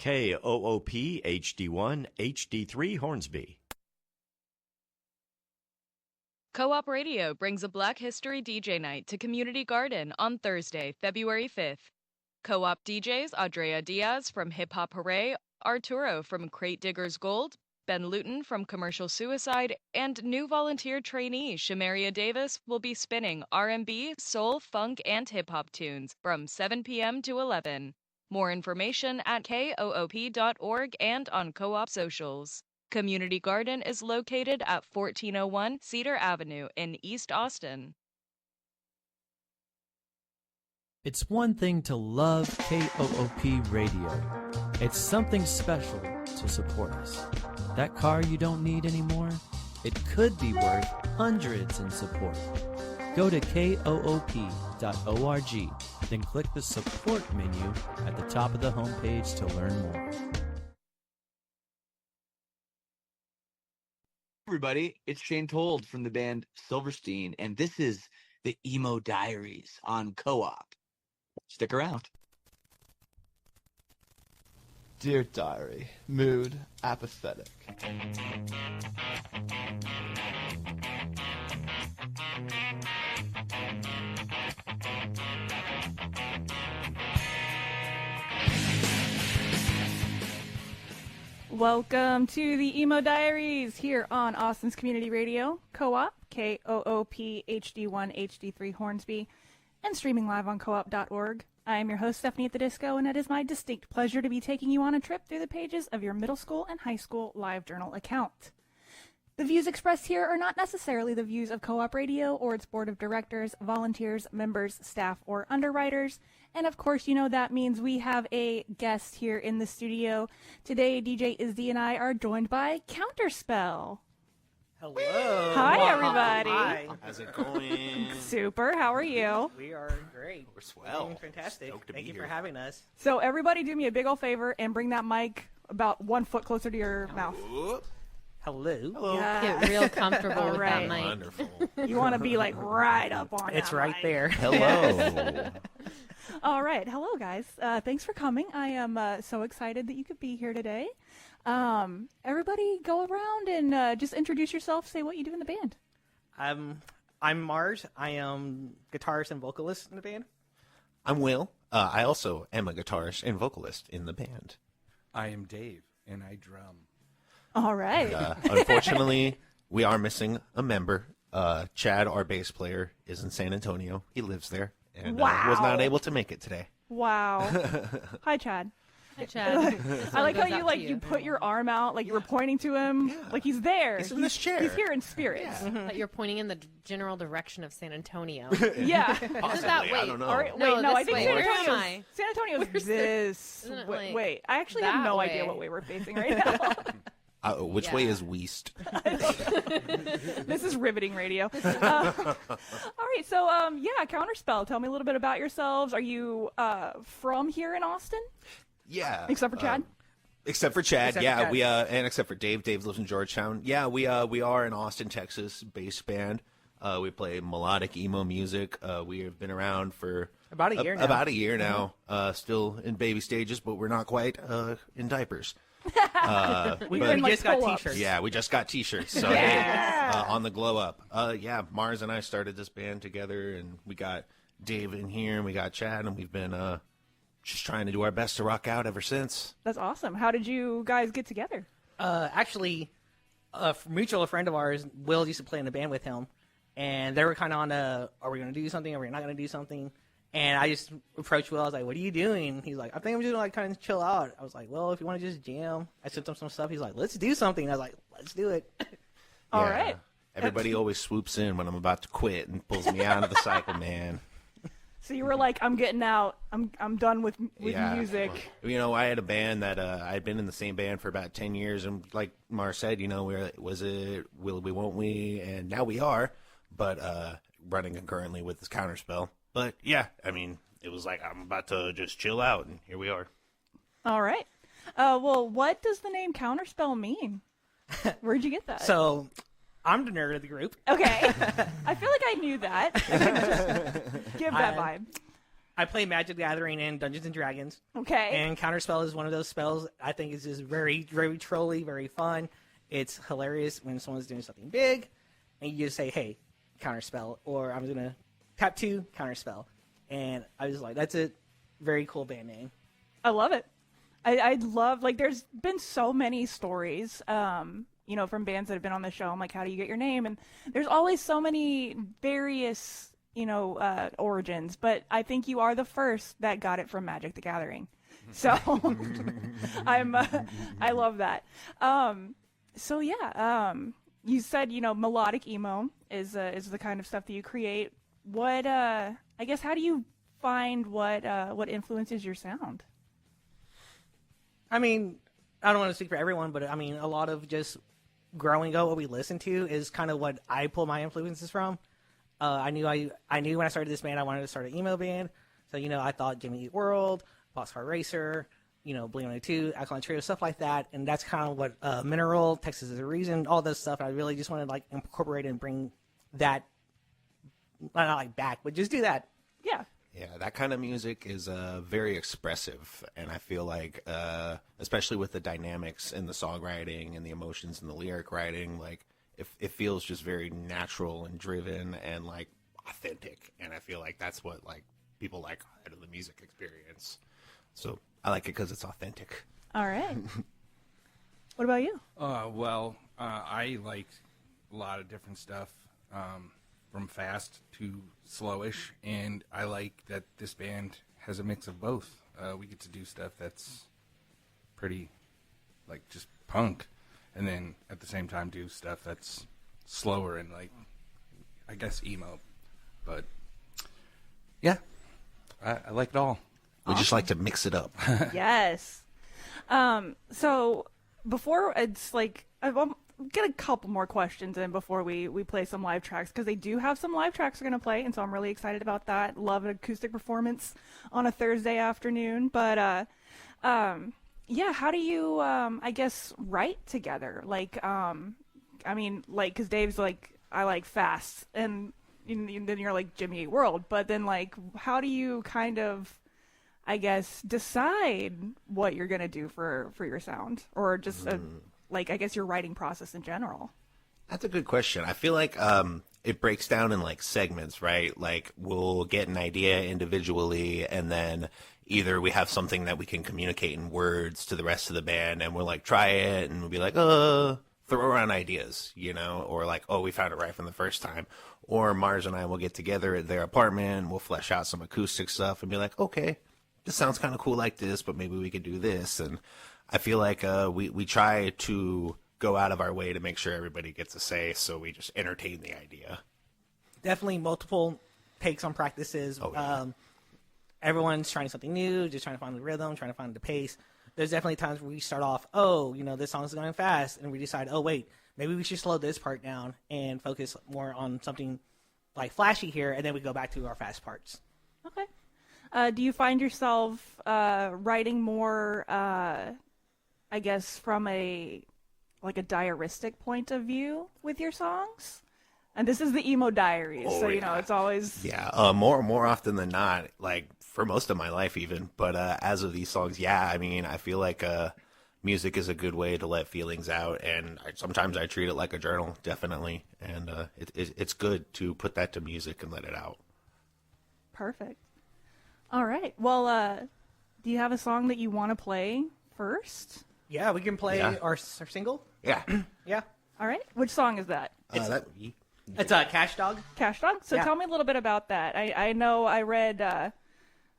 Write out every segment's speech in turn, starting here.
KOOP HD1 HD3 Hornsby. Co-op Radio brings a Black History DJ night to Community Garden on Thursday, February 5th. Co-op DJs Andrea Diaz from Hip Hop Hooray, Arturo from Crate Diggers Gold, Ben Luton from Commercial Suicide, and new volunteer trainee Shamaria Davis will be spinning R&B, soul, funk, and hip-hop tunes from 7 p.m. to 11. More information at koop.org and on Co-op socials. Community Garden is located at 1401 Cedar Avenue in East Austin. It's one thing to love KOOP Radio. It's something special to support us. That car you don't need anymore? It could be worth hundreds in support. Go to koop.org, then click the support menu at the top of the homepage to learn more. Everybody, it's Shane Told from the band Silverstein, and this is the Emo Diaries on Co-op. Stick around. Dear Diary, mood apathetic. Welcome to the Emo Diaries here on Austin's Community Radio, Co-op, KOOP HD1 HD3 Hornsby, and streaming live on coop.org. I am your host, Stephanie at the Disco, and it is my distinct pleasure to be taking you on a trip through the pages of your middle school and high school live journal account. The views expressed here are not necessarily the views of Co-op Radio or its board of directors, volunteers, members, staff, or underwriters. And of course, you know that means we have a guest here in the studio. Today, DJ Izzy and I are joined by Counterspell. Hello. Hi, everybody. Hi. How's it going? Super. How are you? We are great. We're swell. Doing fantastic. Stoked to Thank be you here. for having us. So everybody do me a big old favor and bring that mic about 1 foot closer to your mouth. Whoop. Hello. Hello. Yeah. Get real comfortable with Right. that mic. Wonderful. You want to be like right up on It's that right mic. there. Hello. All right. Hello, guys. Thanks for coming. I am so excited that you could be here today. Everybody go around and just introduce yourself. Say what you do in the band. I'm Mars. I am guitarist and vocalist in the band. I'm Will. I also am a guitarist and vocalist in the band. I am Dave, and I drum. All right. Unfortunately, we are missing a member. Chad, our bass player, is in San Antonio. He lives there and was not able to make it today. Wow. Hi, Chad. Hi, Chad. I like how you put your arm out, like you were pointing to him, like he's there. He's in this chair. He's here in spirit. That you're pointing in the general direction of San Antonio. Yeah. Possibly, that way? I don't know. All right, No, wait, no, I this think way. San Where am Antonio's, I? San Antonio's Where's this. Isn't it Wait, like wait, I actually have that no way? idea what way we're facing right now. Which way is Weast? This is riveting radio. All right, so yeah, Counterspell. Tell me a little bit about yourselves. Are you from here in Austin? Yeah. Except for Chad? Except for Chad, Except for yeah. Chad. We and except for Dave. Dave lives in Georgetown. Yeah, we are an Austin, Texas based band. We play melodic emo music. We have been around for About a year now. About a year now. Still in baby stages, but we're not quite in diapers. We but- like, just got pull-ups. t-shirts. Yeah, we just got t-shirts. So Yeah. hey, on the glow up. Yeah, Mars and I started this band together, and we got Dave in here, and we got Chad, and we've been just trying to do our best to rock out ever since. That's awesome. How did you guys get together? Actually, a mutual friend of ours, Will, used to play in the band with him, and they were kind of on are we going to do something? Are we not going to do something? And I just approached Will. I was like, what are you doing? He's like, I think I'm just like kind of chill out. I was like, well, if you want to just jam. I sent him some stuff. He's like, let's do something. I was like, let's do it. All Yeah. right. Everybody always swoops in when I'm about to quit and pulls me out of the cycle, man. So you were like, I'm getting out. I'm done with Yeah. music. You know, I had a band that I had been in the same band for about 10 years, and like Mar said, you know, was it will we, won't we, and now we are, but running concurrently with this Counterspell. But yeah, I mean, it was like I'm about to just chill out, and here we are. All right. Well, what does the name Counterspell mean? Where'd you get that? So I'm the nerd of the group. Okay. I feel like I knew that. Just give that vibe. I play Magic the Gathering and Dungeons and Dragons. Okay. And counterspell is one of those spells I think is just very, very trolly, very fun. It's hilarious when someone's doing something big, and you just say, "Hey, counterspell," or "I'm gonna tap 2, counterspell," and I was like, "That's a very cool band name." I love it. I love, like, there's been so many stories, you know, from bands that have been on the show. I'm like, how do you get your name? And there's always so many various, you know, origins. But I think you are the first that got it from Magic the Gathering. So I love that. So yeah, you said, you know, melodic emo is the kind of stuff that you create. What I guess, how do you find what influences your sound? I mean, I don't want to speak for everyone, but I mean, a lot of just growing up, what we listen to is kind of what I pull my influences from. I knew when I started this band, I wanted to start an emo band. So, you know, I thought Jimmy Eat World, Boxcar Racer, you know, Blink-182, Alkaline Trio, stuff like that. And that's kind of what Mineral, Texas is a Reason, all this stuff. I really just wanted to, like, incorporate and bring that, not like back, but just do that. Yeah. Yeah, that kind of music is very expressive, and I feel like, especially with the dynamics in the songwriting and the emotions in the lyric writing, like, it feels just very natural and driven and, like, authentic, and I feel like that's what, like, people like out of the music experience. So I like it because it's authentic. All right. What about you? Well, I like a lot of different stuff. From fast to slowish, and I like that this band has a mix of both. We get to do stuff that's pretty, like, just punk, and then at the same time do stuff that's slower and, like, I guess emo. But yeah, I like it all. We just like to mix it up. Yes. So before it's like, I'll get a couple more questions in before we play some live tracks, because they do have some live tracks we're going to play, and so I'm really excited about that. Love an acoustic performance on a Thursday afternoon. But yeah, how do you I guess write together? Like I mean, like, because Dave's like, I like fast, and then you're like Jimmy Eat World, but then, like, how do you kind of, I guess, decide what you're going to do for your sound, or just like, I guess, your writing process in general? That's a good question. I feel like it breaks down in, like, segments, right? Like, we'll get an idea individually, and then either we have something that we can communicate in words to the rest of the band, and we'll, like, try it, and we'll be like, throw around ideas, you know? Or, like, we found it right from the first time. Or Mars and I will get together at their apartment, we'll flesh out some acoustic stuff, and be like, okay, this sounds kind of cool like this, but maybe we could do this. And I feel like we try to go out of our way to make sure everybody gets a say, so we just entertain the idea. Definitely multiple takes on practices. Oh, yeah. Everyone's trying something new, just trying to find the rhythm, trying to find the pace. There's definitely times where we start off, you know, this song's going fast, and we decide, wait, maybe we should slow this part down and focus more on something like flashy here, and then we go back to our fast parts. Okay. Do you find yourself writing more, I guess, from a diaristic point of view with your songs? And this is the Emo Diaries, so, you know, it's always... Yeah, more often than not, like, for most of my life even. But as of these songs, yeah, I mean, I feel like music is a good way to let feelings out, and sometimes I treat it like a journal, definitely. And it's good to put that to music and let it out. Perfect. All right. Well, do you have a song that you want to play first? Yeah, we can play our single. Yeah. Yeah. All right. Which song is that? It's Cash Dog. Cash Dog? So Yeah. tell me a little bit about that. I know I read,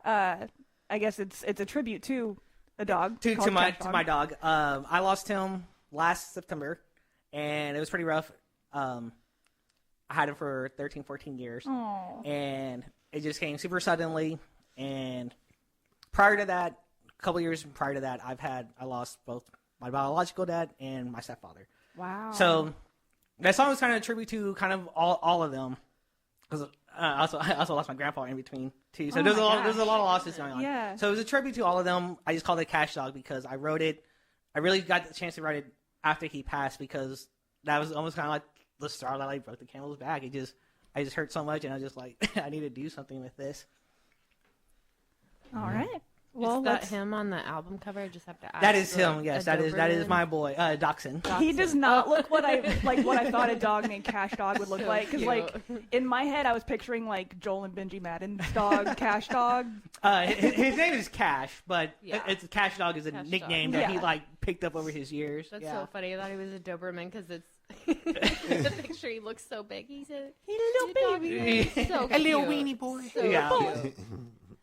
I guess it's a tribute to a dog. To called my Cash Dog. to my dog. I lost him last September, and it was pretty rough. I had him for 13, 14 years. Aw. And it just came super suddenly. And prior to that, a couple years prior to that, I lost both my biological dad and my stepfather. Wow. So that song was kind of a tribute to kind of all of them, because I also lost my grandpa in between too. So there's a lot of losses going on. Yeah. So it was a tribute to all of them. I just called it Cash Dog because I wrote it. I really got the chance to write it after he passed, because that was almost kind of like the straw that like broke the camel's back. I just hurt so much, and I was just like, I need to do something with this. All right. Well, is that him on the album cover? I just have to ask. That is him. Yes, that is my boy, Dachshund. He does not look what I thought a dog named Cash Dog would look like. Because in my head, I was picturing like Joel and Benji Madden's dog, Cash Dog. His name is Cash, but it's Cash Dog is a nickname that he picked up over his years. That's so funny. I thought he was a Doberman because it's the picture. He looks so big. He's a little baby. So a little weenie boy. So cute.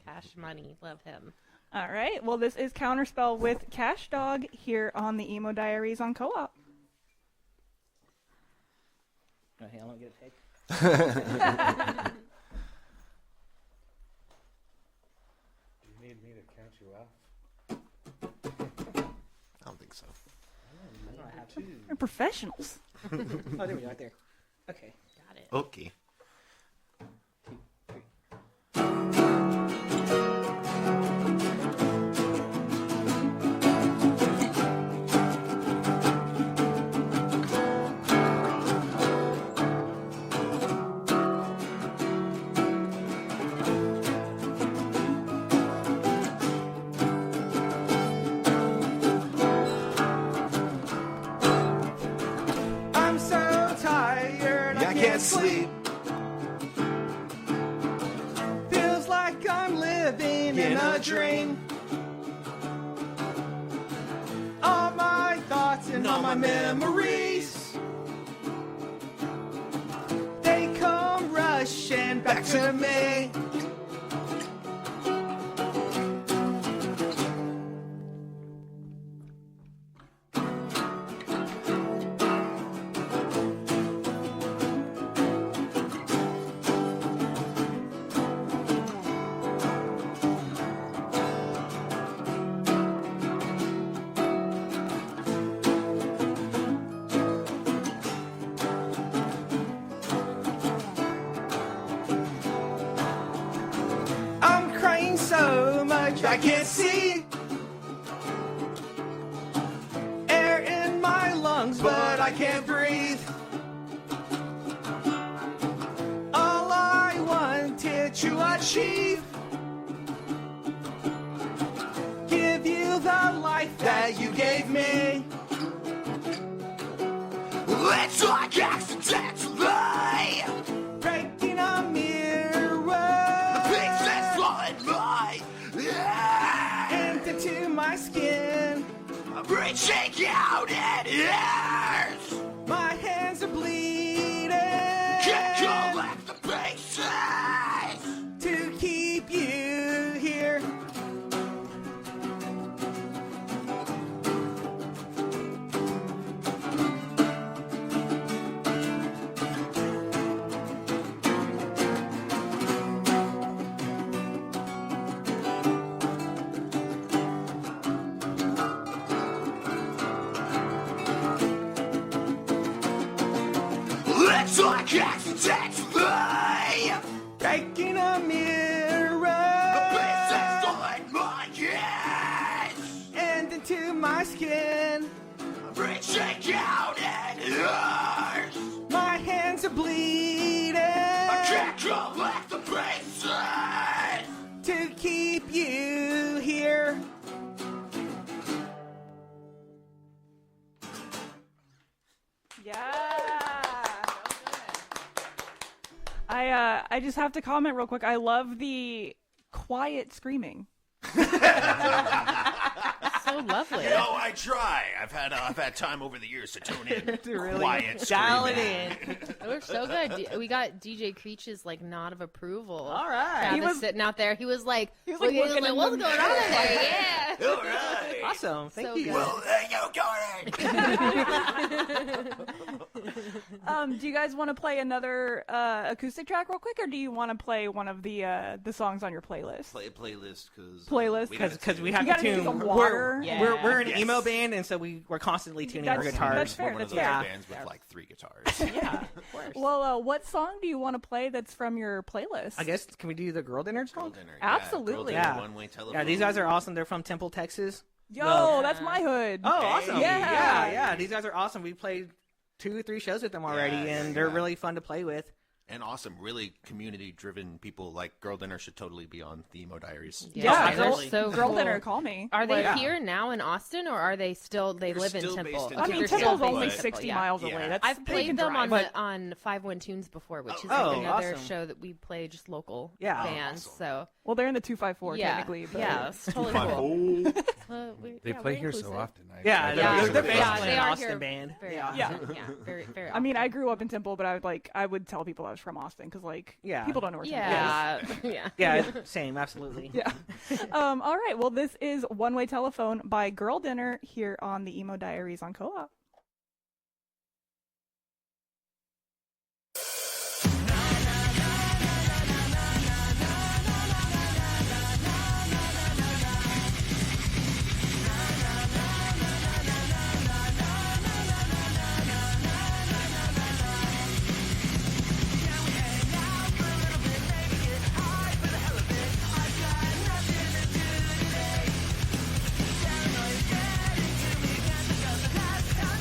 Cash Money, love him. All right. Well, this is Counterspell with Cash Dog here on the Emo Diaries on Co-op. Okay, I don't get a take. You need me to count you off? I don't think so. I don't have to. We're professionals. Oh, there we go, right there. Okay. Got it. Okay. Sleep. Feels like I'm living in a dream. All my thoughts and all my memories, they come rushing back to me. I can't see air in my lungs, but I can't breathe. All I wanted to achieve, give you the life that you gave me. It's like accidentally breaking a mirror, pieces falling by into my skin. I'm reaching out and it hurts. My hands are bleeding. Can't collect the pieces to keep you here. It's like accidentally breaking a mirror. The pieces falling my hands and into my skin. I'm reaching out and it hurts. My hands are bleeding. I can't collect the pieces to keep you here. Yeah. I just have to comment real quick. I love the quiet screaming. So lovely. You know, I try. I've had time over the years to tune in. To really Quiet dial it screaming. in. We're so good. We got DJ Creech's nod of approval. All right. Travis was sitting out there. He was like, looking what's going on in there? Yeah. All right. Awesome. Thank So you. good. Well, there you go. Do you guys want to play another acoustic track real quick, or do you want to play one of the songs on your playlist? Play a playlist because Playlist? we have You to gotta do tune. some water. We're an Yes. emo band, and so we're constantly tuning our That's- guitars. that's fair, We're one of that's those fair. bands with like 3 guitars. Yeah. Of course. Well, what song do you want to play that's from your playlist? I guess, can we do the Girl Dinner song? Girl Dinner. Absolutely. Girl Dinner, Yeah. One-way telephone. Yeah, these guys are awesome. They're from Temple, Texas. Yo, Well- that's my hood. Oh, awesome. Yeah. Yeah. These guys are awesome. We played 2 or 3 shows with them already, and they're really fun to play with. And awesome, really community-driven people. Like Girl Dinner should totally be on the Emo Diaries. Yeah, they're girl, so girl cool. dinner, call me. Are they Like, here now in Austin, or are they still? They live in still Temple. based in I mean, They're still Temple's based only in Temple, 60 yeah. miles away. Yeah. That's I've they played can them drive. on 51 Tunes before, which is Oh, like another awesome. show that we play just local Yeah. bands. Awesome. So Well, they're in the 254 yeah, technically. But yeah, it's totally cool. They play here so often. Yeah, I they're feel basically like- they an are Austin here band. Very Yeah. often. Yeah, very, very. I mean, often. I grew up in Temple, but I would tell people I was from Austin because Yeah. people don't know where Temple Yeah, yeah. Yeah, same, absolutely. is. Yeah. All right. Well, this is One Way Telephone by Girl Dinner here on the Emo Diaries on Co-op. Last time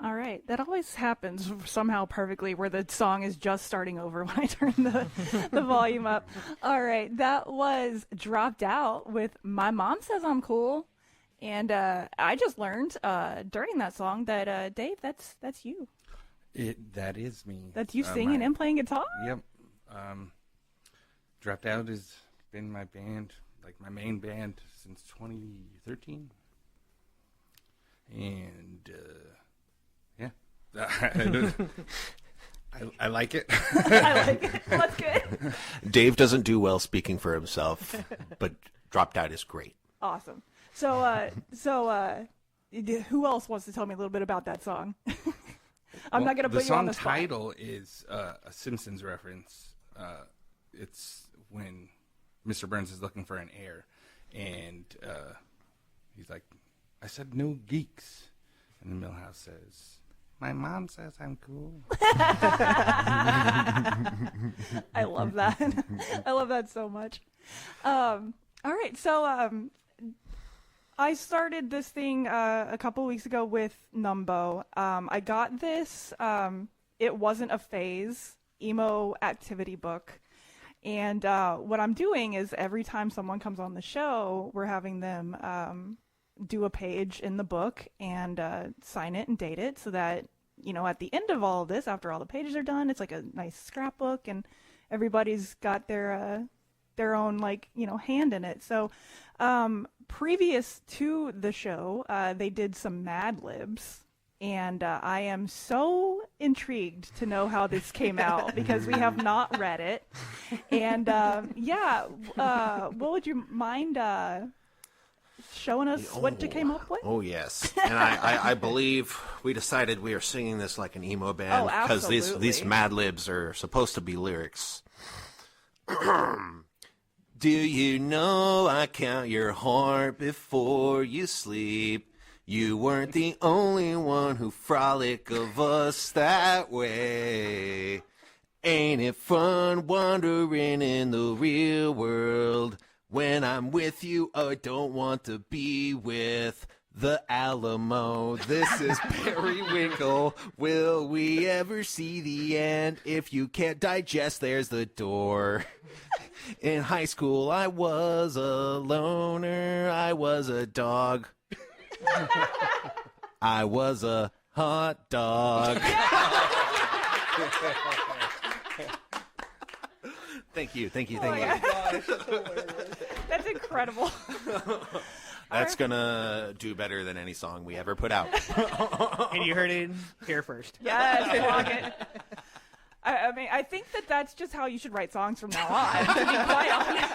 All right. That always happens somehow perfectly where the song is just starting over when I turn the volume up. All right. That was Dropped Out with My Mom Says I'm Cool. And I just learned during that song that, Dave, that's you. That is me. That's you singing and playing guitar? Yep. Dropped Out has been my band, like my main band, since 2013. And, yeah. I like it. I like it. That's good. Dave doesn't do well speaking for himself, but Dropped Out is great. Awesome. So who else wants to tell me a little bit about that song? I'm not going to put you on the spot. The song title is a Simpsons reference. It's when Mr. Burns is looking for an heir, and he's like, I said no geeks. And the Millhouse says, my mom says I'm cool. I love that. I love that so much. All right, so I started this thing a couple weeks ago with Numbo. I got this. It wasn't a phase emo activity book. And what I'm doing is every time someone comes on the show, we're having them do a page in the book and sign it and date it so that, you know, at the end of all of this, after all the pages are done, it's like a nice scrapbook and everybody's got their own, like, you know, hand in it. So previous to the show, they did some Mad Libs. And I am so intrigued to know how this came out because we have not read it. And what would you mind showing us what you came up with? Oh, yes. And I believe we decided we are singing this like an emo band because these Mad Libs are supposed to be lyrics. Do you know I count your heart before you sleep? You weren't the only one who frolic of us that way. Ain't it fun wandering in the real world? When I'm with you, I don't want to be with the Alamo. This is Periwinkle. Will we ever see the end? If you can't digest, there's the door. In high school, I was a loner. I was a dog. I was a hot dog. Thank you. That's incredible. That's gonna do better than any song we ever put out. And you heard it here first. Yes, rock it. I mean, I think that's just how you should write songs from now on. To be quite honest.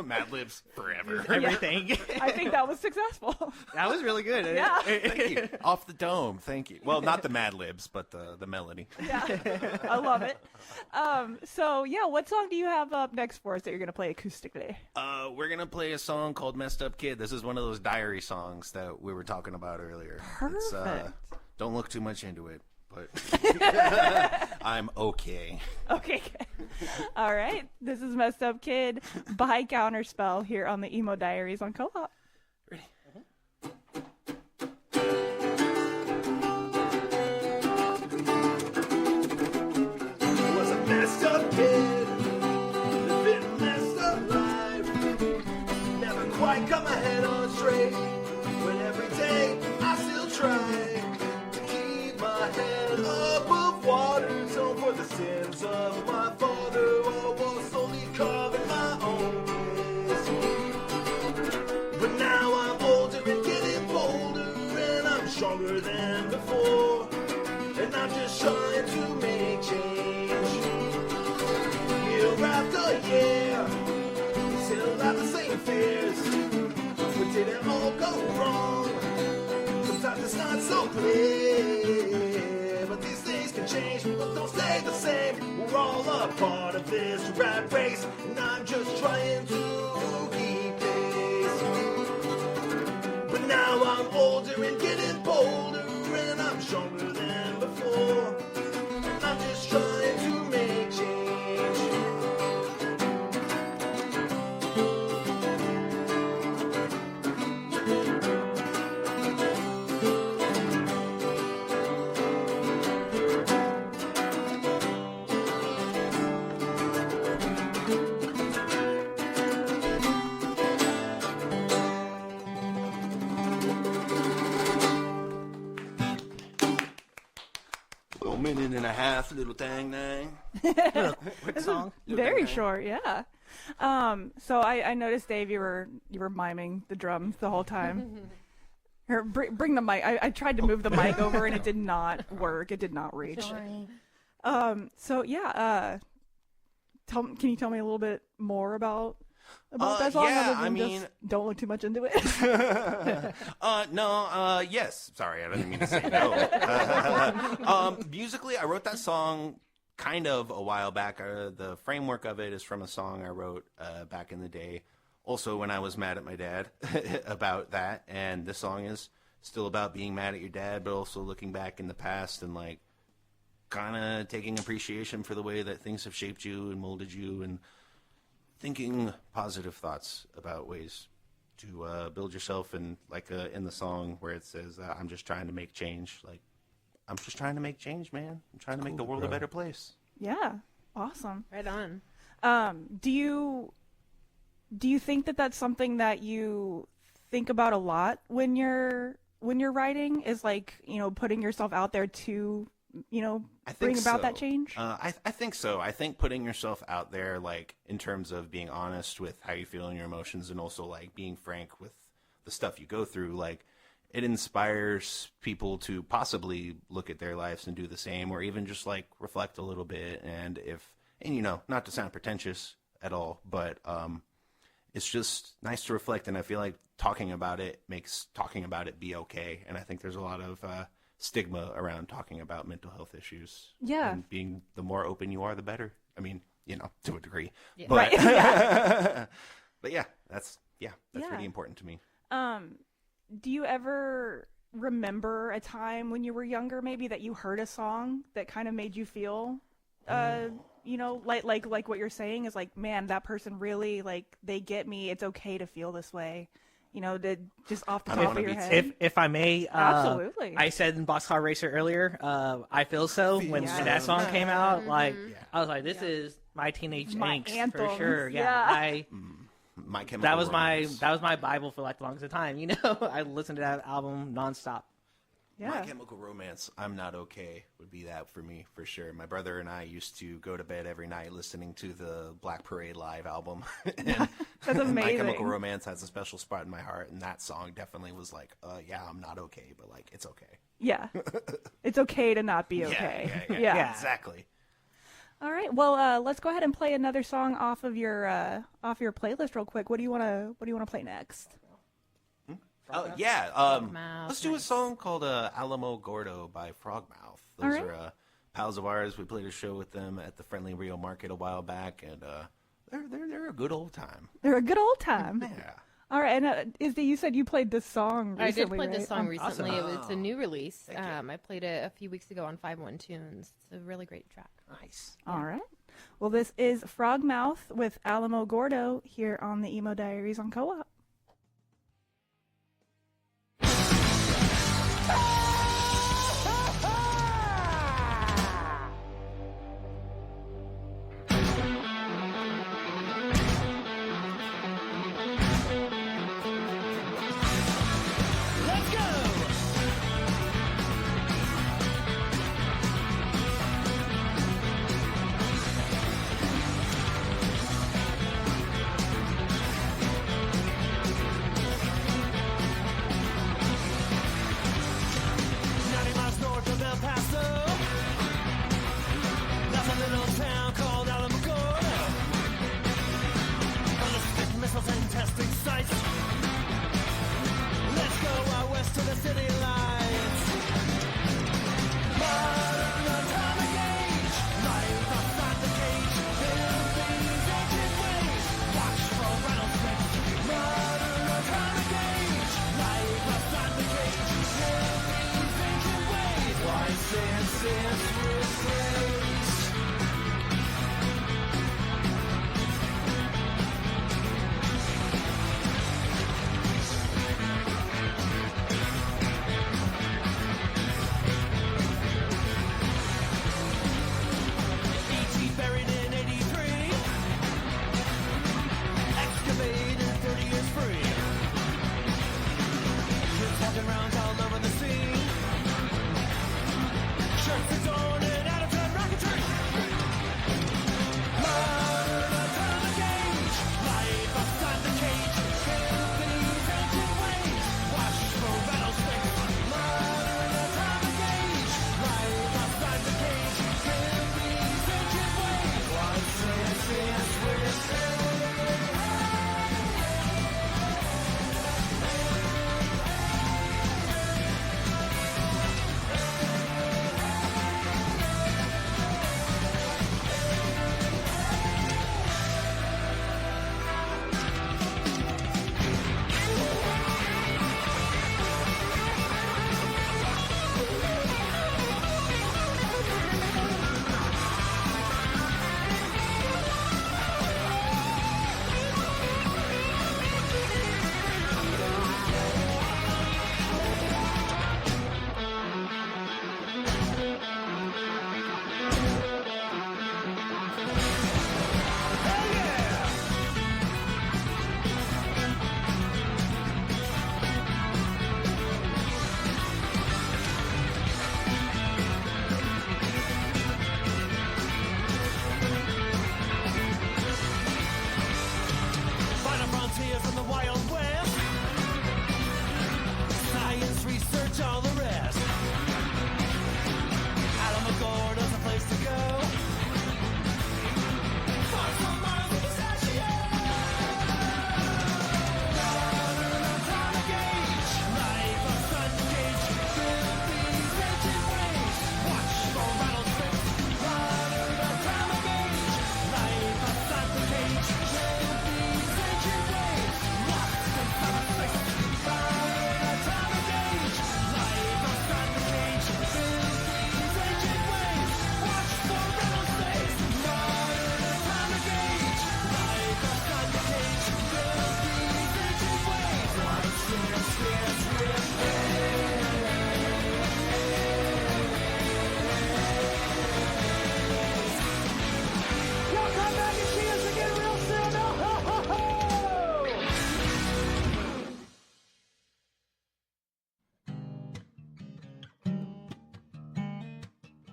Mad Libs forever. Everything. Yeah. I think that was successful. That was really good. Yeah. Thank you. Off the dome. Thank you. Well, not the Mad Libs, but the melody. Yeah. I love it. What song do you have up next for us that you're going to play acoustically? We're going to play a song called Messed Up Kid. This is one of those diary songs that we were talking about earlier. Perfect. Don't look too much into it, but I'm okay. Okay. All right. This is Messed Up Kid by Counterspell here on the Emo Diaries on Co-op. Ready? Was a messed up kid, living a messed up life. Never quite got my head on straight. When every day I still try to keep my head above water. So for the sins of my father, I was slowly carving my own place. But now I'm older and getting bolder, and I'm stronger than before. And I'm just trying to make change. Year after year, still have the same fears. We didn't all go wrong. Sometimes it's not so clear. But these things can change, but don't stay the same. We're all a part of this rat race, and I'm just trying to keep pace. But now I'm older and getting bolder, and I'm stronger than before. And I'm just trying to make change. minute and a half, little thing, nang. Quick song. Very short, yeah. So I noticed, Dave, you were miming the drums the whole time. Here, bring the mic. I tried to move the mic over and it did not work. It did not reach. Sorry. So yeah. Can you tell me a little bit more about that song? Yeah, other than just don't look too much into it. Yes. Sorry, I didn't mean to say no. Musically, I wrote that song kind of a while back. The framework of it is from a song I wrote back in the day. Also, when I was mad at my dad about that, and this song is still about being mad at your dad, but also looking back in the past and like kind of taking appreciation for the way that things have shaped you and molded you, and thinking positive thoughts about ways to build yourself. And like in the song where it says, "I'm just trying to make change." Like, I'm just trying to make change, man. I'm trying to make the world a better place. Yeah, awesome. Right on. Do you think that that's something that you think about a lot when you're writing? Is like, putting yourself out there to, bring about that change? I think so. I think putting yourself out there, like in terms of being honest with how you feel and your emotions, and also like being frank with the stuff you go through, like it inspires people to possibly look at their lives and do the same, or even just like reflect a little bit. And not to sound pretentious at all, but it's just nice to reflect, and I feel like talking about it makes talking about it be okay. And I think there's a lot of stigma around talking about mental health issues. Yeah. And the more open you are, the better. I mean, to a degree. Yeah. But, Right. Yeah. But yeah, that's really important to me. Do you ever remember a time when you were younger, maybe, that you heard a song that kind of made you feel, like what you're saying is like, man, that person really, like, they get me. It's okay to feel this way. Just off the top of your head. If I may, Absolutely. I said in Boxcar Racer earlier, I Feel So, when that song came out, like, I was like, this is my teenage angst anthem. for sure. Yeah. My Chemical That was Romance. my Bible for like the longest time. I listened to that album nonstop. Yeah. My Chemical Romance, I'm Not Okay, would be that for me, for sure. My brother and I used to go to bed every night listening to the Black Parade live album. And That's amazing. My Chemical Romance has a special spot in my heart, and that song definitely was like, I'm not okay, but like, it's okay. Yeah. It's okay to not be okay. Yeah. Exactly. All right. Well, let's go ahead and play another song off of your playlist real quick. What do you want to play next? Frogmouth, Let's do a song called Alamo Gordo by Frogmouth. Those are pals of ours. We played a show with them at the Friendly Rio Market a while back, and they're a good old time. They're a good old time. Yeah. All right. And you said you played this song recently, I did play right? this song recently. Awesome. It was a new release. Thank you. I played it a few weeks ago on 5-1 Tunes. It's a really great track. Nice. All right. Well, this is Frogmouth with Alamo Gordo here on the Emo Diaries on Co-op. Walking around all over the scene. Shirts adorned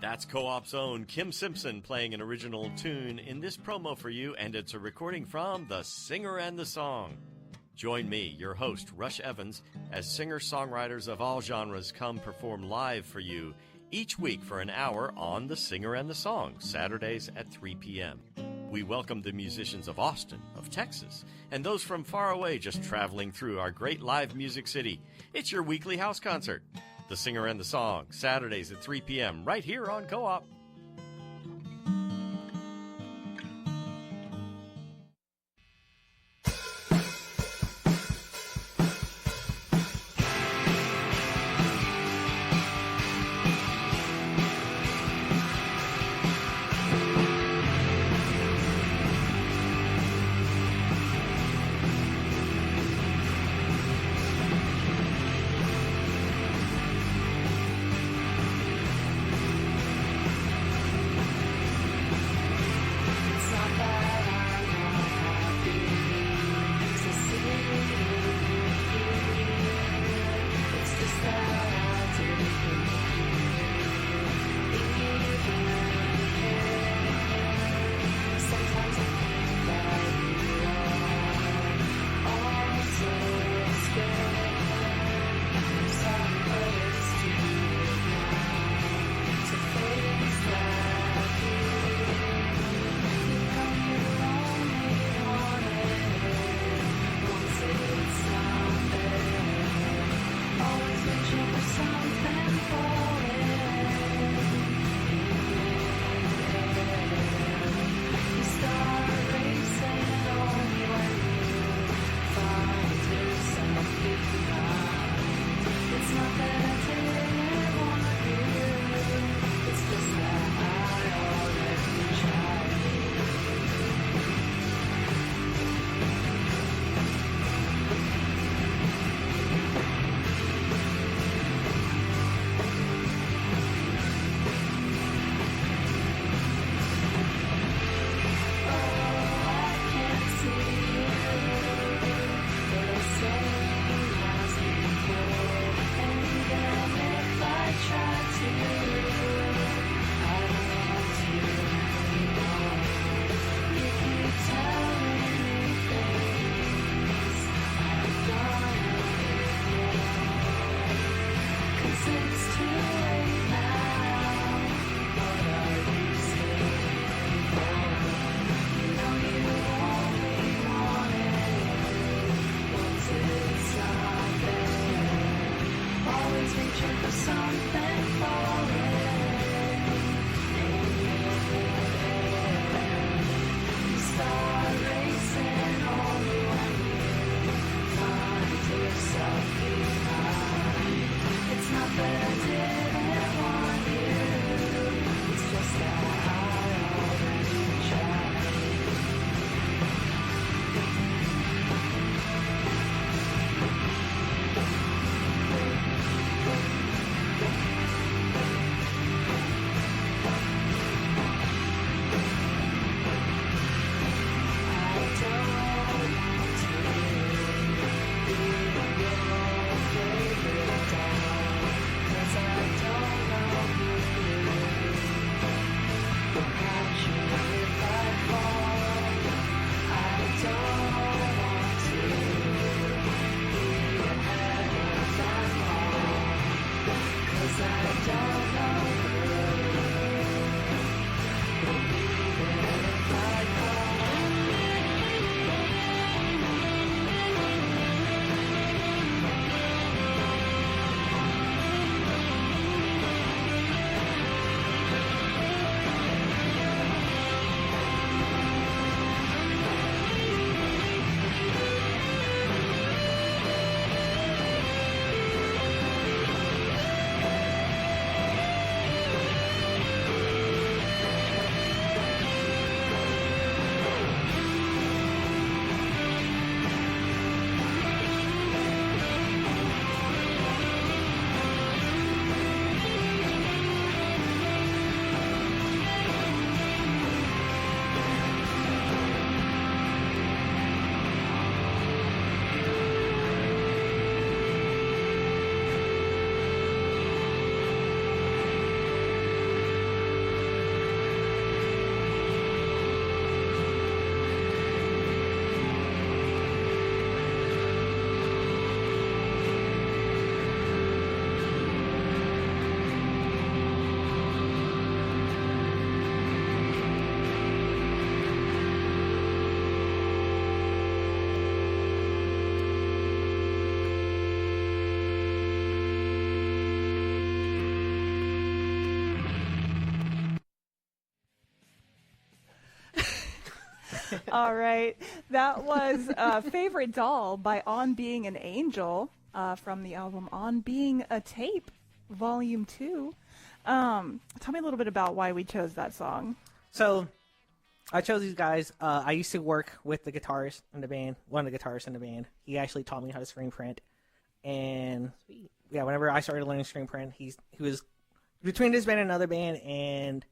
That's Co-op's own Kim Simpson playing an original tune in this promo for you, and it's a recording from The Singer and the Song. Join me, your host, Rush Evans, as singer-songwriters of all genres come perform live for you each week for an hour on The Singer and the Song, Saturdays at 3 p.m. We welcome the musicians of Austin, of Texas, and those from far away just traveling through our great live music city. It's your weekly house concert. The Singer and the Song, Saturdays at 3 p.m. right here on Co-op. All right. That was Favorite Doll by On Being an Angel from the album On Being a Tape, Volume 2. Tell me a little bit about why we chose that song. So, I chose these guys. I used to work with the guitarist in the band, one of the guitarists in the band. He actually taught me how to screen print. And, yeah, whenever I started learning screen print, he was between this band and another band, and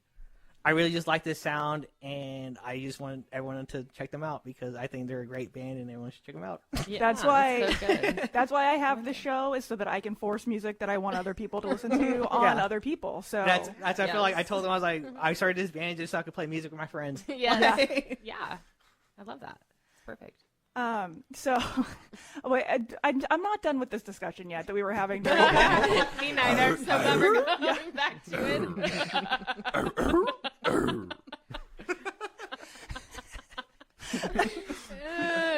I really just like this sound, and I just want everyone to check them out because I think they're a great band, and everyone should check them out. Yeah, That's why so good. that's why I have the show, is so that I can force music that I want other people to listen to on Yeah. other people. So That's I feel like I Yes. told them, I was like, I started this band just so I could play music with my friends. Yeah. Yeah. I love that. It's perfect. so wait, I'm not done with this discussion yet that we were having. During Me neither. So glad we're going back to it.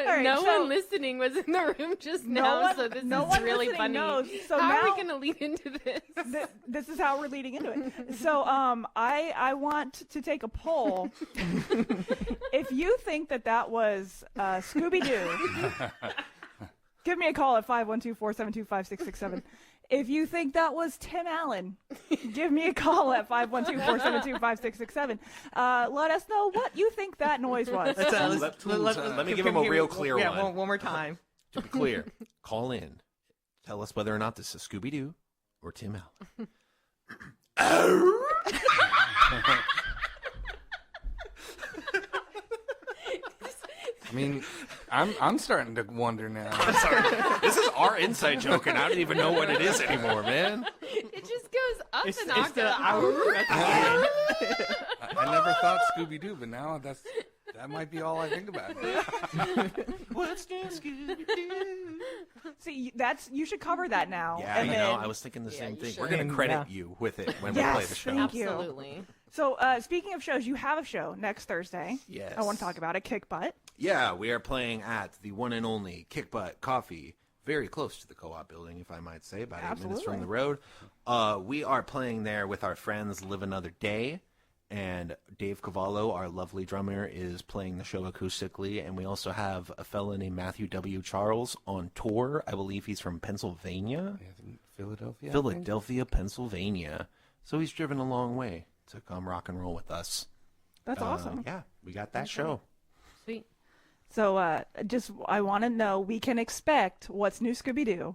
right, no so- one listening was in the room just No now, one- so this no is one really listening funny. knows. So How are now- we going to lead into this? this is how we're leading into it. So I want to take a poll. If you think that was Scooby-Doo, give me a call at 512-472-5667. If you think that was Tim Allen, give me a call at 512-472-5667. Let us know what you think that noise was. Let me give him a real clear yeah, one. one more time. To be clear, call in. Tell us whether or not this is Scooby-Doo or Tim Allen. I mean, I'm starting to wonder now. This is our inside joke, and I don't even know what it is anymore, man. It just goes up It's an the octave. I never thought Scooby Doo, but now that might be all I think about. What's new, Scooby-Doo? See, you should cover that now. Yeah, and you then, know, I was thinking the same you thing. should. We're going to credit Yeah. you with it when Yes, we play the show. thank you. Absolutely. So, speaking of shows, you have a show next Thursday. Yes. I want to talk about it, Kick Butt. Yeah, we are playing at the one and only Kick Butt Coffee, very close to the Co-op building, if I might say, about 8 minutes from the road. We are playing there with our friends Live Another Day, and Dave Cavallo, our lovely drummer, is playing the show acoustically, and we also have a fella named Matthew W. Charles on tour. I believe he's from Pennsylvania. Philadelphia. Philadelphia, Pennsylvania. So he's driven a long way to come rock and roll with us. That's awesome. Yeah, we got that show. Sweet. So, I want to know, we can expect what's new Scooby-Doo.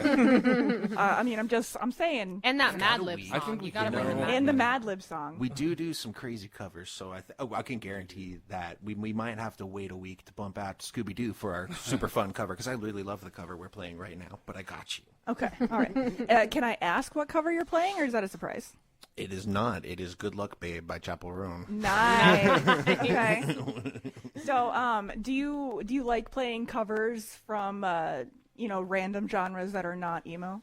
I mean, I'm saying, And that Mad Lib we- song. I think we you gotta can bring the know. Mad and the Lib. Mad Lib song. We do some crazy covers, so I can guarantee that we might have to wait a week to bump out Scooby-Doo for our super fun cover, because I really love the cover we're playing right now, but I got you. Okay, all right. Can I ask what cover you're playing, or is that a surprise? It is not. It is Good Luck Babe by Chapel Roan. Nice. Okay. So, do you like playing covers from random genres that are not emo?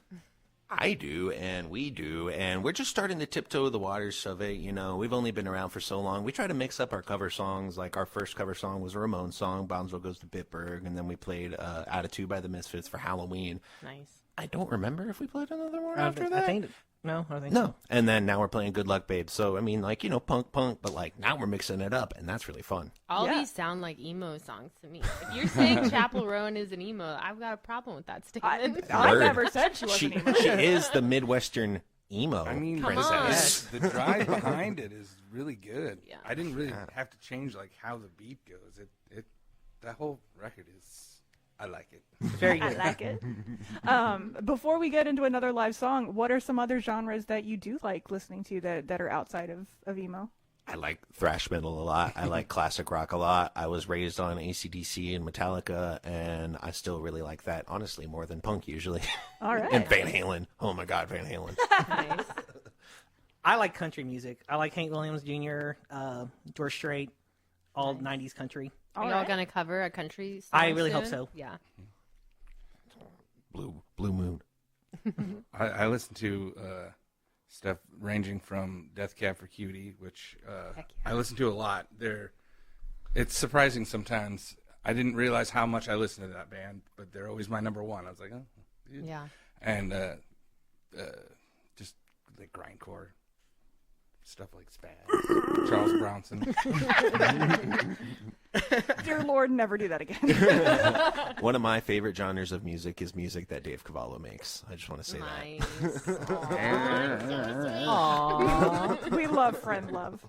I do, and we do, and we're just starting to tiptoe the waters of it. You know, we've only been around for so long. We try to mix up our cover songs. Like, our first cover song was a Ramones song, Brownsville Goes to Bitburg, and then we played Attitude by the Misfits for Halloween. Nice. I don't remember if we played another one after that. I think no. No. And then now we're playing Good Luck Babe. So, I mean, like, punk, but, like, now we're mixing it up, and that's really fun. All Yeah. these sound like emo songs to me. If you're saying Chapel Roan is an emo, I've got a problem with that statement. I Word. never said she wasn't emo. She is the Midwestern emo I mean, Come princess. the drive behind it is really good. Yeah. I didn't really have to change like how the beat goes. That whole record is. I like it. Very I good. like it. Before we get into another live song, what are some other genres that you do like listening to that are outside of emo? I like thrash metal a lot. I like classic rock a lot. I was raised on AC/DC and Metallica, and I still really like that, honestly, more than punk usually. All right. And Van Halen. Oh, my God, Van Halen. Nice. I like country music. I like Hank Williams Jr., George Strait, all 90s country. Are y'all going to cover a country song I really hope soon? so. Yeah. Blue Moon. I listen to stuff ranging from Death Cab for Cutie, which I listen to a lot. It's surprising sometimes. I didn't realize how much I listen to that band, but they're always my number one. I was like, oh, Yeah. and just like grindcore, stuff like Spaz, Charles Bronson. Dear Lord, never do that again. One of my favorite genres of music is music that Dave Cavallo makes. I just want to say Nice. that. Aww. We love Friend Love.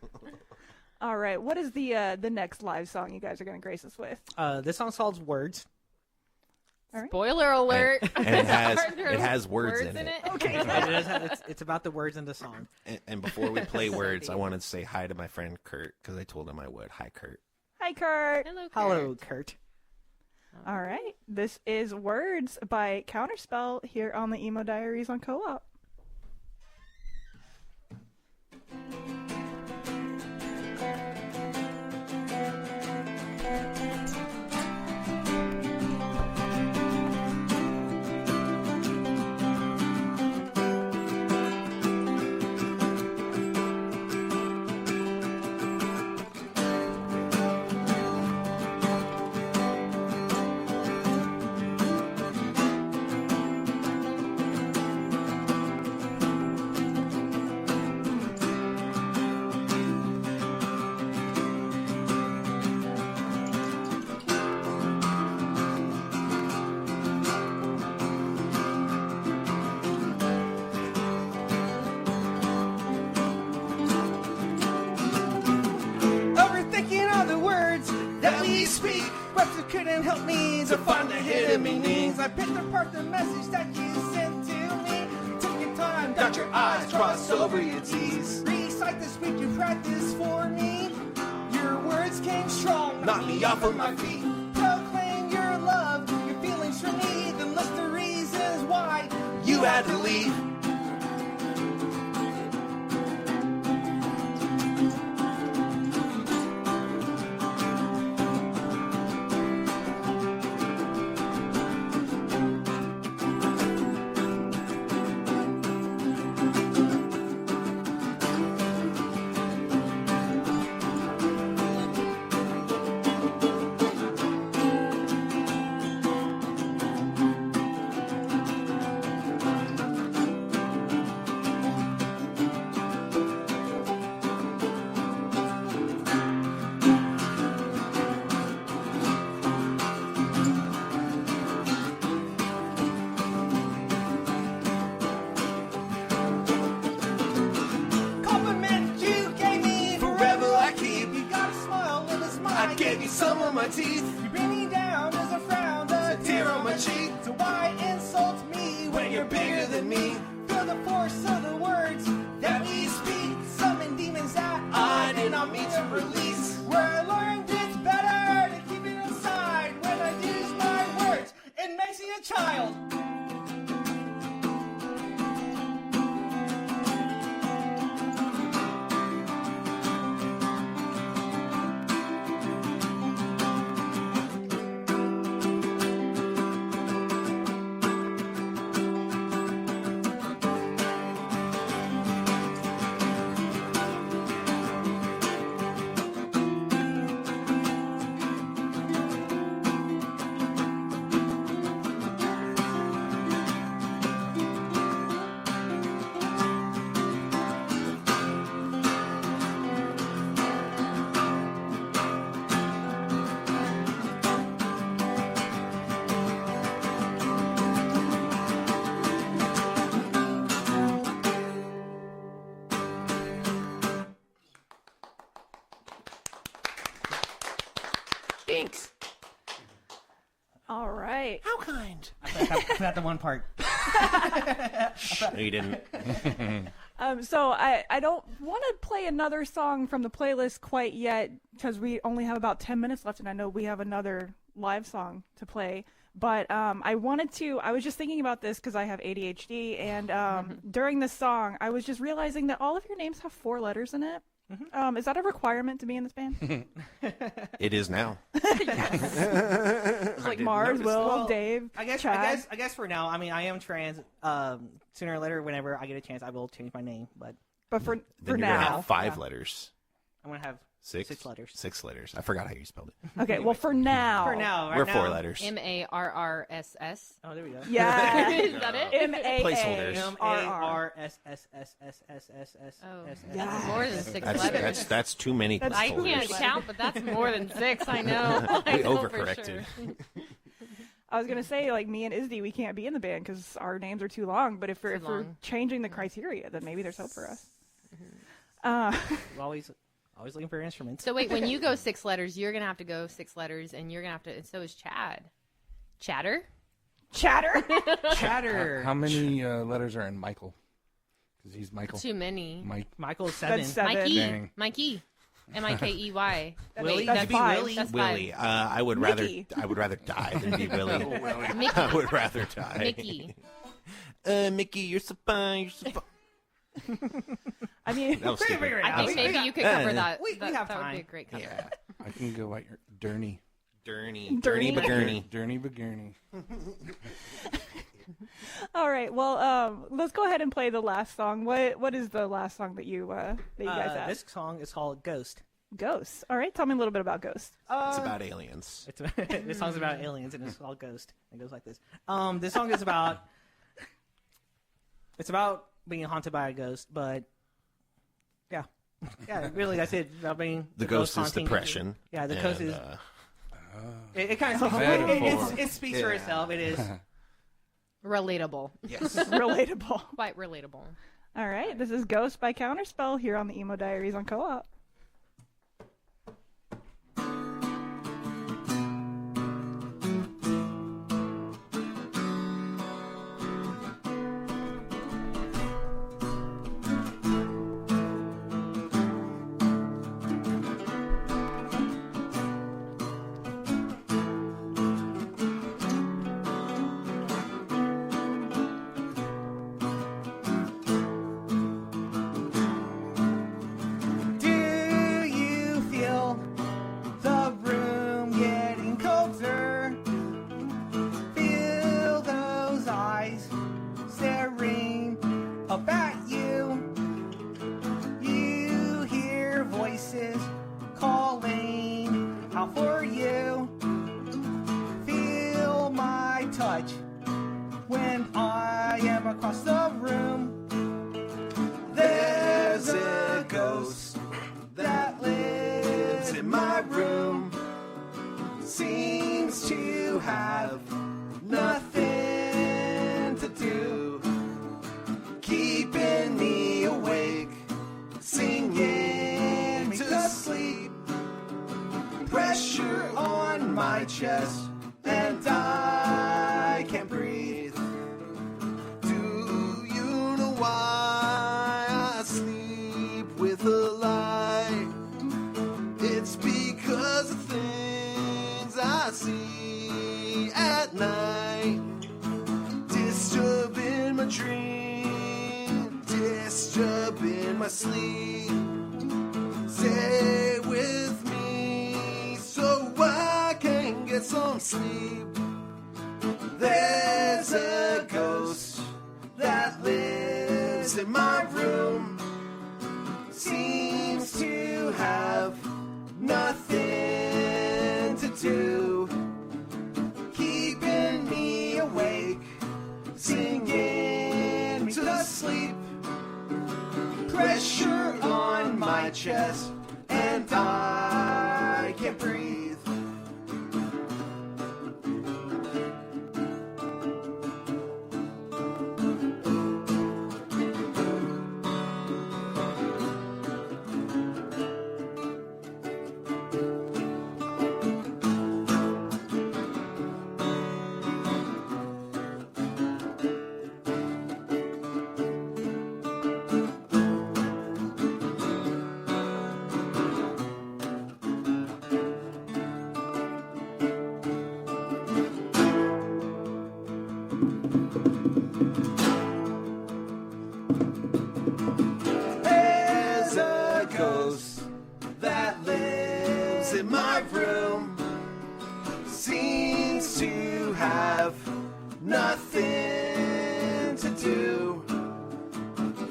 All right, what is the next live song you guys are going to grace us with? This song's called Words. All right. Spoiler alert. And it has words in it. Okay. It's about the words in the song. And before we play words, I wanted to say hi to my friend Kurt because I told him I would. Hi, Kurt. Hi, Kurt. Hello, Kurt. Hello, Kurt. All right, this is Words by Counterspell here on the Emo Diaries on Co-op. Couldn't help me to find the hidden meanings. I picked apart the message that you sent to me. Take your time, dot your I's, cross over your T's. Recite the speech you practiced for me. Your words came strong, knocked me off of my feet. Proclaim your love, your feelings for me. Then list the reasons why you had to leave. Some of my teeth, you bring me down as a frown, a tear on my cheek. So why insult me when you're bigger than me? Feel the force of the words that we speak. Summon demons that I did not mean to release. Where I learned it's better to keep it inside. When I use my words, it makes me a child. Thanks. All right. How kind. I forgot the one part. No, you didn't. So I don't want to play another song from the playlist quite yet because we only have about 10 minutes left, and I know we have another live song to play. But I was just thinking about this because I have ADHD, and during this song, I was just realizing that all of your names have 4 letters in it. Mm-hmm. Is that a requirement to be in this band? It is now. It's like Mars, Will, Dave, I guess for now. I mean, I am trans. Sooner or later, whenever I get a chance, I will change my name. But for then you're now, gonna have 5 letters. I'm gonna have six letters. 6 letters. I forgot how you spelled it. Okay, well, for now. We're 4 letters. MARRSS. Oh, there we go. Yeah. Is that it? Placeholders. MARSSSSSSSS. That's more than 6 letters. That's too many I placeholders. can't count, but that's more than 6. I know. I We know for overcorrected. sure. I was gonna say, like, me and Izzy, we can't be in the band because our names are too long. But if we're changing the criteria, then maybe there's hope for us. Always looking for instruments. So wait, when you go 6 letters, you're gonna have to go 6 letters, and you're gonna have to. And so is Chad. Chatter. How many letters are in Michael? Because he's Michael. Too many. Michael's 7. That's 7. Mikey. Dang. Mikey. Mikey. Willie. That's That'd be 5. Willie. That's Willie. 5. I would Mickey. rather die than be Willie. Mickey. I would rather die. Mickey. Mickey, you're so fine. You're so fine. I mean, That was stupid. I think maybe you could cover that. We that have that would time. be a great cover. Yeah. I can go at your Durney. Durney Durney. Bagurney. Durney Bagurney. all right. Well, let's go ahead and play the last song. What is the last song that you guys have? This song is called Ghost. Ghosts. All right. Tell me a little bit about Ghosts. It's about aliens. This song's about aliens, and it's called Ghost. It goes like this. This song is about. It's about being haunted by a ghost, but yeah, really, that's it. About being The ghost is haunting. depression. Yeah, the ghost is. uh, It kind of it speaks for itself. It is. Relatable. Yes. Relatable. Quite relatable. All right. This is Ghost by Counterspell here on the Emo Diaries on Co-op.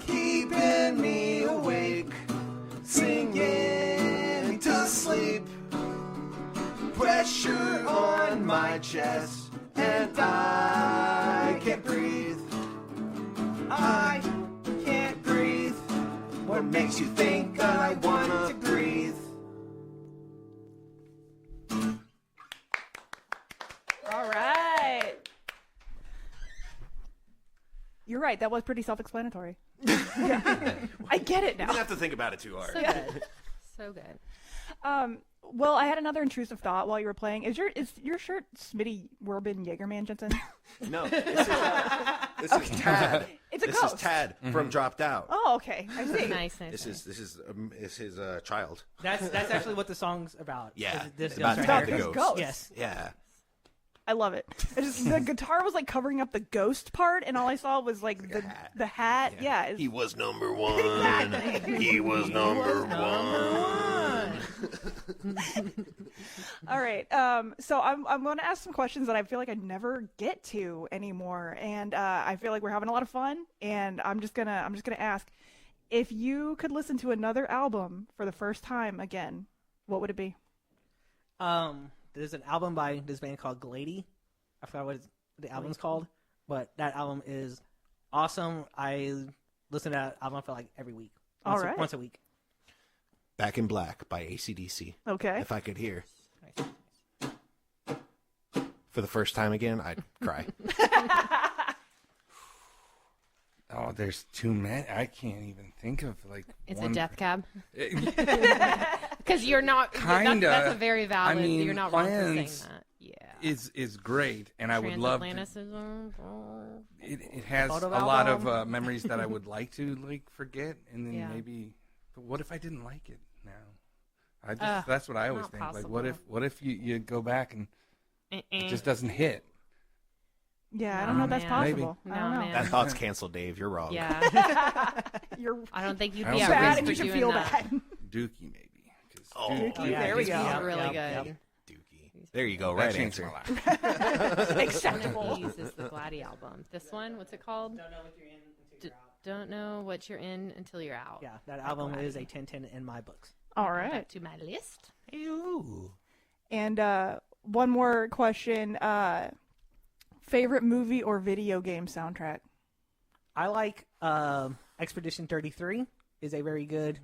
Keeping me awake, singing pressure on my chest, and I can't breathe. I can't breathe. What makes you think I want to breathe? All right. You're right. That was pretty self-explanatory. I get it You now. don't have to think about it too hard. So good. So good. Well, I had another intrusive thought while you were playing. Is your shirt Smitty Werbin Jaegerman Jensen? No, this is Tad. It's a This ghost. is Tad from Dropped Out. Oh, okay. I see. Nice. This is his child. That's actually what the song's about. Yeah, This about ghost Tad right the here. ghost. Yes. Yeah. I love it. It's just, the guitar was like covering up the ghost part, and all I saw was like the hat. Yeah. He was number one. He was number one. All right. So I'm going to ask some questions that I feel like I never get to anymore, and I feel like we're having a lot of fun. And I'm just gonna ask, if you could listen to another album for the first time again, what would it be? There's an album by this band called Glady. I forgot what the album's called, but that album is awesome. I listen to that album for like every week. Once a week. Back in Black by AC/DC. Okay. If I could hear. For the first time again, I'd cry. Oh, there's too many. I can't even think of like. It's one a death cab. Because you're not. Kinda. That's a very valid. I mean, you're not wrong for saying Plans that. Yeah. Is great, and I would love. It has a Photo lot album. of memories that I would like to like forget, and then Yeah. maybe. But what if I didn't like it now? That's what I always not think. Like, possible. what if you go back and it Uh-uh. just doesn't hit? Yeah, I don't know if that's man. possible. Maybe. I don't No, know. man. That thought's canceled, Dave. You're wrong. Yeah. You're I don't think you'd I be also at bad, risk and for you should doing feel that. bad. Dookie maybe. 'Cause Oh, Dookie, yeah, there we Dookie, go. yeah. Really Yep. good. Dookie. There you go. that Right changed answer. my life. Acceptable. One of these is the Glady album. This one, what's it called? Don't know what you're in until you're out. Don't know what you're in until you're out. Yeah, that album Glady. is a 10/10 in my books. All Add right. that to my list. Ooh. And one more question. Favorite movie or video game soundtrack? I like Expedition 33 is a very good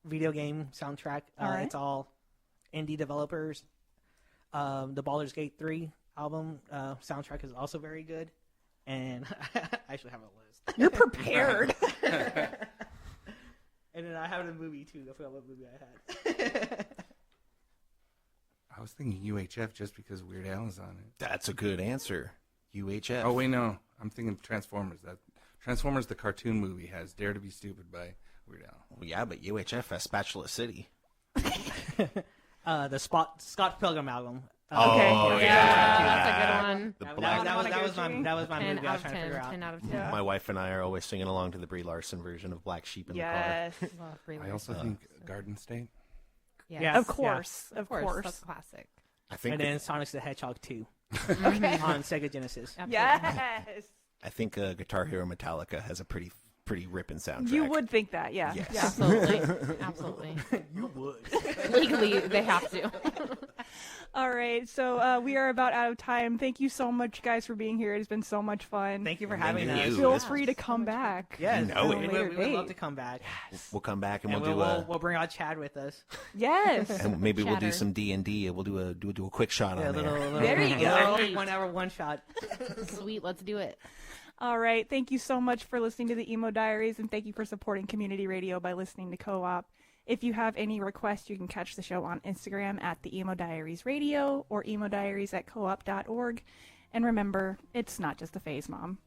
video game soundtrack. All right. It's all indie developers. The Baldur's Gate 3 album soundtrack is also very good. And I actually have a list. You're prepared. And then I have a movie too. I forgot what movie I had. I was thinking UHF just because Weird Al is on it. That's a good answer. UHF. Oh wait, no, I'm thinking Transformers. That Transformers, the cartoon movie, has "Dare to Be Stupid" by Weird Al. Well, yeah, but UHF has Spatula City. The Scott Pilgrim album. Okay. That's a good one. The That black. was my 10 movie I out was of trying to 10. figure out. 10 out of 10. Yeah. My wife and I are always singing along to the Brie Larson version of Black Sheep in Yes. Love Brie I also Larson. think Garden State. Yes. Yeah. Of course. Of course. That's classic. I think. And then Sonic the Hedgehog 2 Okay. on Sega Genesis. Absolutely. Yes. I think Guitar Hero Metallica has a pretty ripping soundtrack. You would think that, yeah. Yes. Yeah. Absolutely. Absolutely. You would. Legally, they have to. All right, so we are about out of time. Thank you so much, guys, for being here. It has been so much fun. Thank you for Thank having you. us. Feel This free to come back. Yes, You know we it. would love date. to come back. We'll come back and, And we'll bring out Chad with us. Yes. and maybe we'll do Chatter. some D&D. We'll do a quick shot Yeah, on there. There you go. 1 hour one shot. Sweet. Let's do it. All right. Thank you so much for listening to the Emo Diaries, and thank you for supporting community radio by listening to Co-op. If you have any requests, you can catch the show on Instagram at the Emo Diaries Radio or emodiaries@coop.org. And remember, it's not just a phase, Mom.